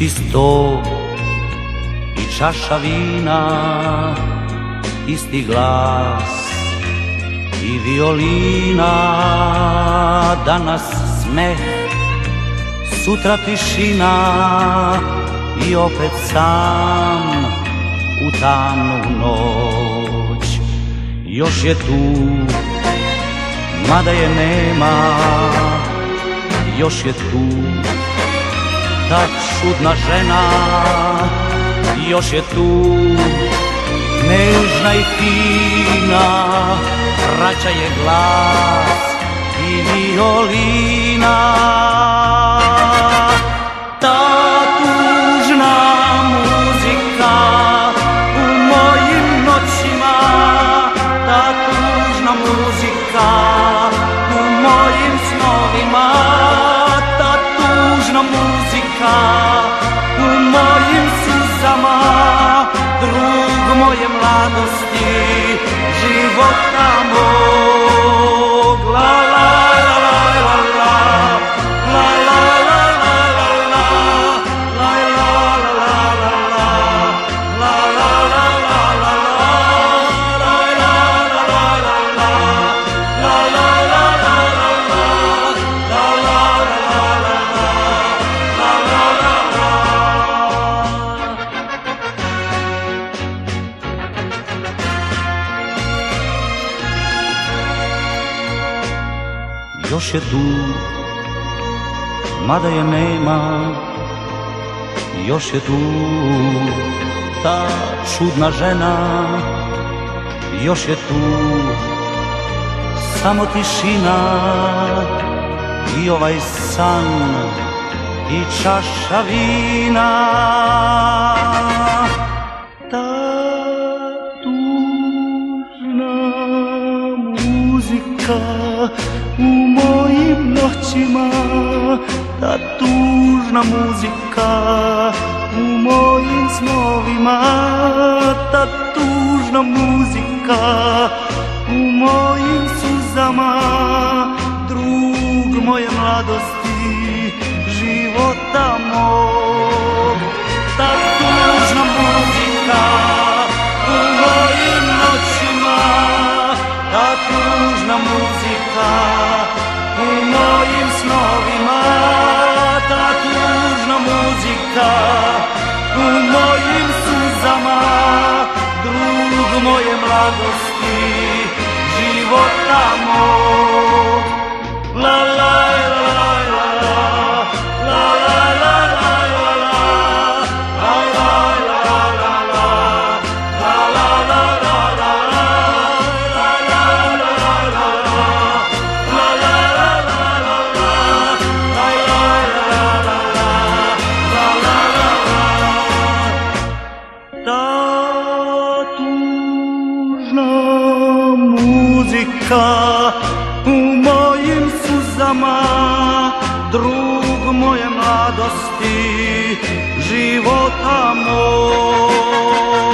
isti sto i čaša vina, isti glas i violina. Danas smeh, sutra tišina i opet sam u tamnu noć. Još je tu, mada je nema, još je tu ta čudna žena, još je tu nežna i fina, vraća je glas i violina. Ta tužna muzika u mojim noćima, ta tužna muzika u mojim snovima, ta tužna muzika u mojim suzama, drug moje mladosti, života mog. La la la la la la, la la la la la la, la la la la la, la la la la la, la la la la la, la la la la la, la la la još je tu, mada je nema, još je tu ta čudna žena, još je tu samo tišina i ovaj san i čaša vina. Ta tužna muzika u mojim noćima, ta tužna muzika u mojim snovima, ta tužna muzika u mojim suzama, drug moje mladosti, života mog. Ta tužna muzika u mojim noćima, ta tužna muzika u mojim snovima, ta tužna muzika u mojim suzama, drug moje mladosti, života mog. La la la la la, la la la la la, la la la la la, la la la la la, la la la la la, la la la la la, la la la la la. Ta tužna muzika u mojim suzama, drug moje mladosti, života mog.